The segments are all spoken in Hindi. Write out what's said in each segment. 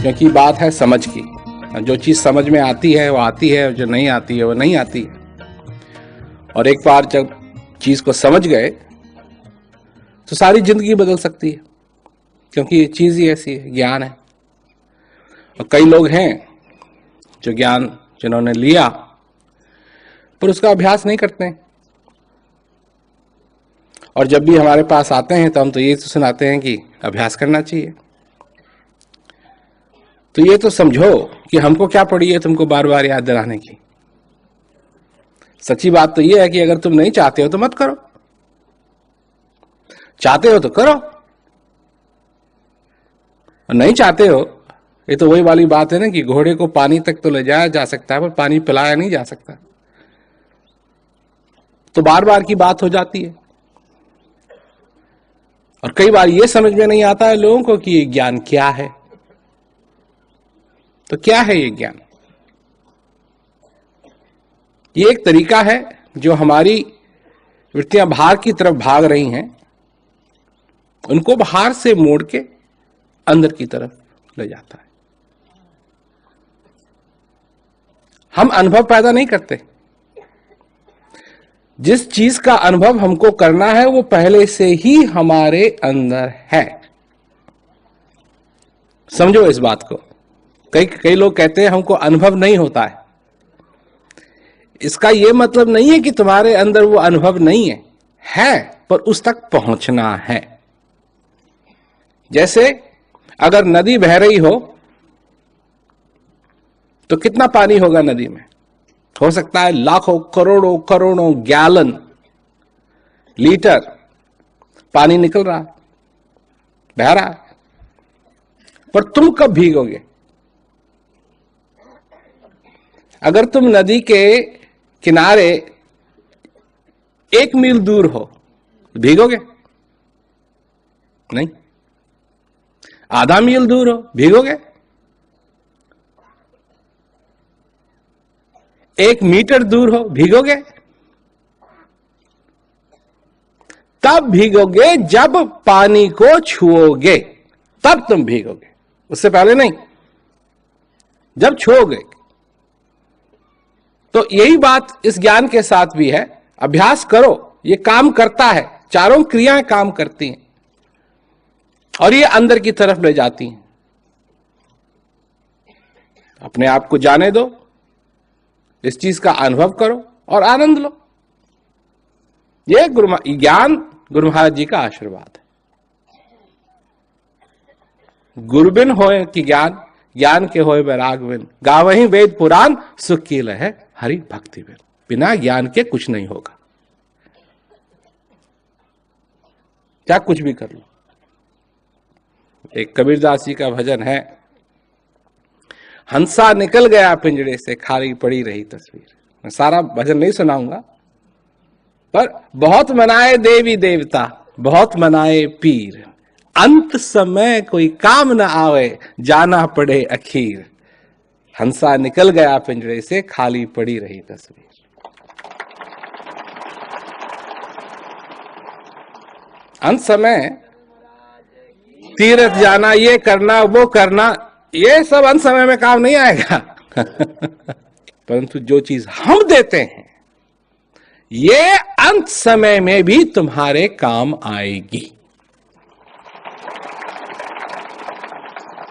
क्योंकि बात है समझ की। जो चीज समझ में आती है वो आती है, जो नहीं आती है वो नहीं आती है। और एक बार जब चीज को समझ गए तो सारी जिंदगी बदल सकती है, क्योंकि ये चीज ही ऐसी है, ज्ञान है। और कई लोग हैं जो ज्ञान जिन्होंने लिया पर उसका अभ्यास नहीं करते हैं, और जब भी हमारे पास आते हैं तो हम तो ये तो सुनाते हैं कि अभ्यास करना चाहिए। तो ये तो समझो कि हमको क्या पड़ी है तुमको बार बार याद दिलाने की। सच्ची बात तो ये है कि अगर तुम नहीं चाहते हो तो मत करो, चाहते हो तो करो, और नहीं चाहते हो, ये तो वही वाली बात है ना कि घोड़े को पानी तक तो ले जाया जा सकता है पर पानी पिलाया नहीं जा सकता। तो बार बार की बात हो जाती है। और कई बार ये समझ में नहीं आता है लोगों को कि ये ज्ञान क्या है। तो क्या है ये ज्ञान? ये एक तरीका है जो हमारी वृत्तियां बाहर की तरफ भाग रही हैं, उनको बाहर से मोड़ के अंदर की तरफ ले जाता है। हम अनुभव पैदा नहीं करते। जिस चीज का अनुभव हमको करना है वो पहले से ही हमारे अंदर है। समझो इस बात को। कई लोग कहते हैं हमको अनुभव नहीं होता है। इसका यह मतलब नहीं है कि तुम्हारे अंदर वो अनुभव नहीं है पर उस तक पहुंचना है। जैसे अगर नदी बह रही हो तो कितना पानी होगा नदी में? हो सकता है लाखों करोड़ों करोड़ों गैलन लीटर पानी निकल रहा, बह रहा है, पर तुम कब भीगोगे? अगर तुम नदी के किनारे 1 मील दूर हो, भीगोगे? नहीं। आधा मील दूर हो, भीगोगे? 1 मीटर दूर हो, भीगोगे? तब भीगोगे जब पानी को छुओगे, तब तुम भीगोगे, उससे पहले नहीं। जब छुओगे। तो यही बात इस ज्ञान के साथ भी है। अभ्यास करो, ये काम करता है, चारों क्रियाएं काम करती हैं और ये अंदर की तरफ ले जाती हैं। अपने आप को जाने दो, इस चीज का अनुभव करो और आनंद लो। ये ज्ञान गुरु महाराज जी का आशीर्वाद है। गुरुबिन होए कि ज्ञान, ज्ञान के होए वैराग बिन, गावहीं वेद पुराण, सुख की लहै हरि भक्ति बिन। बिना ज्ञान के कुछ नहीं होगा, क्या कुछ भी कर लो। एक कबीरदास जी का भजन है, हंसा निकल गया पिंजड़े से, खाली पड़ी रही तस्वीर। मैं सारा भजन नहीं सुनाऊंगा, पर बहुत मनाए देवी देवता, बहुत मनाए पीर, अंत समय कोई काम न आवे, जाना पड़े अखीर। हंसा निकल गया पिंजड़े से, खाली पड़ी रही तस्वीर। अंत समय तीर्थ जाना, ये करना वो करना, ये सब अंत समय में काम नहीं आएगा। परंतु जो चीज हम देते हैं ये अंत समय में भी तुम्हारे काम आएगी।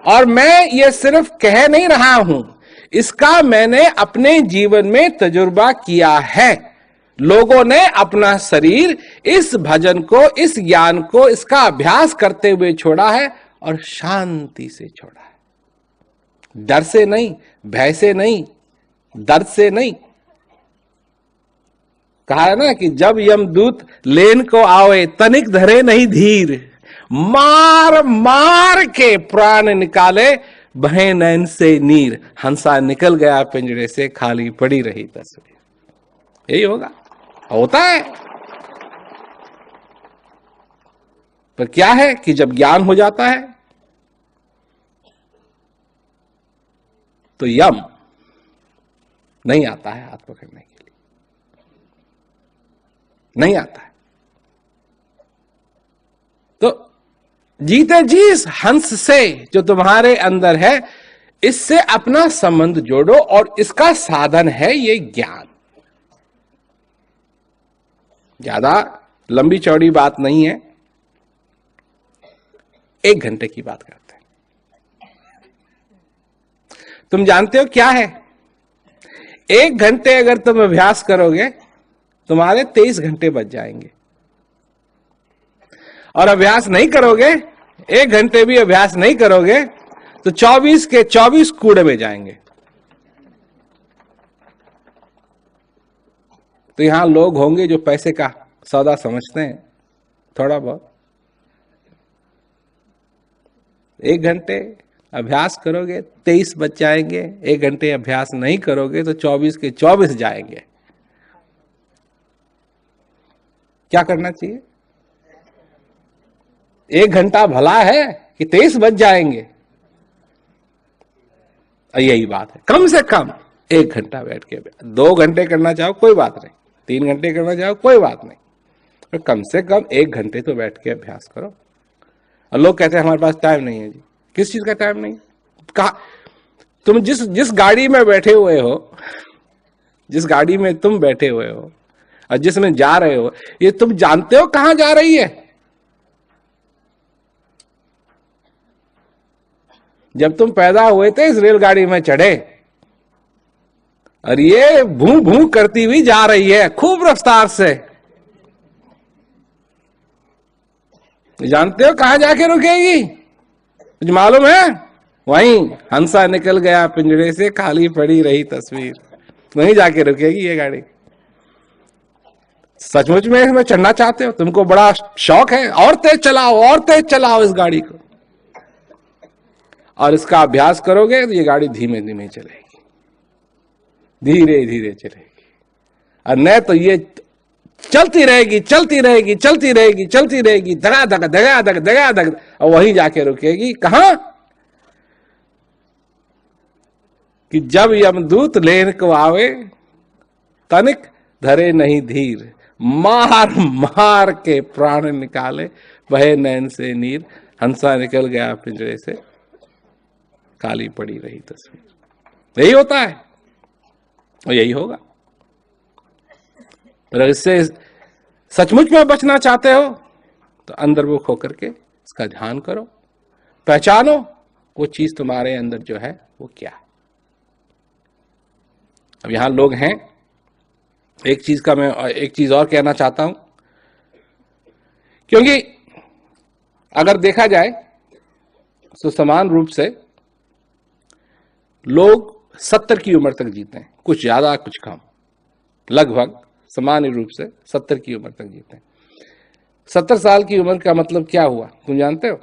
और मैं ये सिर्फ कह नहीं रहा हूं, इसका मैंने अपने जीवन में तजुर्बा किया है। लोगों ने अपना शरीर इस भजन को, इस ज्ञान को, इसका अभ्यास करते हुए छोड़ा है और शांति से छोड़ा है। डर से नहीं, भय से नहीं, दर्द से नहीं। कहा है ना कि जब यमदूत लेन को आवे, तनिक धरे नहीं धीर, मार मार के प्राण निकाले, बहे नैन से नीर। हंसा निकल गया पिंजरे से, खाली पड़ी रही तस्वीर। यही होता है। पर क्या है कि जब ज्ञान हो जाता है तो यम नहीं आता है हाथ पकड़ने के लिए, नहीं आता है। तो जीते जी इस हंस से जो तुम्हारे अंदर है, इससे अपना संबंध जोड़ो और इसका साधन है ये ज्ञान। ज्यादा लंबी चौड़ी बात नहीं है, 1 घंटे की बात करते हैं। तुम जानते हो क्या है? 1 घंटे अगर तुम अभ्यास करोगे तुम्हारे 23 घंटे बच जाएंगे, और अभ्यास नहीं करोगे, 1 घंटे भी अभ्यास नहीं करोगे तो 24 के 24 कूड़े में जाएंगे। तो यहां लोग होंगे जो पैसे का सौदा समझते हैं थोड़ा बहुत। 1 घंटे अभ्यास करोगे 23 बच जाएंगे, 1 घंटे अभ्यास नहीं करोगे तो 24 के 24 जाएंगे। क्या करना चाहिए? 1 घंटा भला है कि 23 बच जाएंगे? यही बात है। कम से कम 1 घंटा बैठ के, 2 घंटे करना चाहो कोई बात नहीं, 3 घंटे करना चाहो कोई बात नहीं, पर कम से कम 1 घंटे तो बैठ के अभ्यास करो। और लोग कहते हैं हमारे पास टाइम नहीं है। जी किस चीज का टाइम नहीं? कहा तुम जिस गाड़ी में बैठे हुए हो, जिस गाड़ी में तुम बैठे हुए हो और जिसमें जा रहे हो, ये तुम जानते हो कहां जा रही है? जब तुम पैदा हुए थे इस रेलगाड़ी में चढ़े और ये भू भू करती हुई जा रही है खूब रफ्तार से। जानते हो कहां जाके रुकेगी? कुछ मालूम है? वहीं हंसा निकल गया पिंजरे से, खाली पड़ी रही तस्वीर, वहीं जाके रुकेगी ये गाड़ी। सचमुच में इसमें चढ़ना चाहते हो? तुमको बड़ा शौक है, और तेज चलाओ, और तेज चलाओ इस गाड़ी को, और इसका अभ्यास करोगे तो ये गाड़ी धीमे धीमे चलेगी, धीरे धीरे चलेगी, और न तो ये चलती रहेगी चलती रहेगी चलती रहेगी चलती रहेगी, धगा धग धगा धग धगा धग, और वहीं जाके रुकेगी। कहां? कि जब यमदूत लेन को आवे, तनिक धरे नहीं धीर, मार मार के प्राण निकाले, बहे नैन से नीर, हंसा निकल गया पिंजरे से, काली पड़ी रही तस्वीर। यही होता है और यही होगा। अगर इससे सचमुच में बचना चाहते हो तो अंतर्मुख होकर के इसका ध्यान करो, पहचानो वो चीज तुम्हारे अंदर जो है वो क्या है। अब यहां लोग हैं, एक चीज का मैं एक चीज और कहना चाहता हूं, क्योंकि अगर देखा जाए तो समान रूप से लोग 70 की उम्र तक जीते हैं, कुछ ज्यादा कुछ कम, लगभग सामान्य रूप से 70 की उम्र तक जीते हैं। 70 साल की उम्र का मतलब क्या हुआ तुम जानते हो?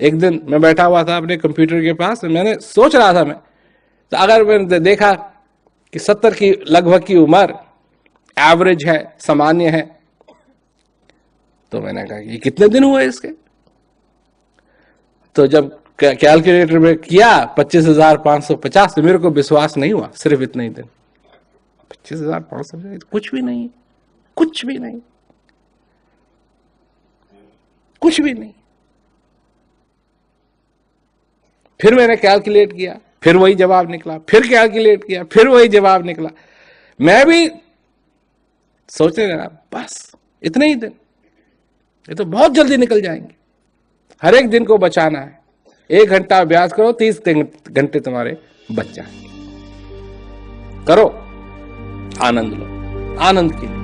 एक दिन मैं बैठा हुआ था अपने कंप्यूटर के पास, मैंने सोच रहा था, मैं तो अगर मैंने देखा कि 70 की लगभग की उम्र एवरेज है, सामान्य है, तो मैंने कहा कि कितने दिन हुए इसके? तो जब कैलकुलेटर में किया 25,550, तो मेरे को विश्वास नहीं हुआ। सिर्फ इतने ही दिन, 25,550, कुछ भी नहीं, कुछ भी नहीं, कुछ भी नहीं। फिर मैंने कैलकुलेट किया, फिर वही जवाब निकला, फिर कैलकुलेट किया, फिर वही जवाब निकला। मैं भी सोचने लगा बस इतने ही दिन, ये तो बहुत जल्दी निकल जाएंगे। हर एक दिन को बचाना है। 1 घंटा अभ्यास करो, 30 घंटे तुम्हारे बच जाएंगे। करो, आनंद लो, आनंद के लिए।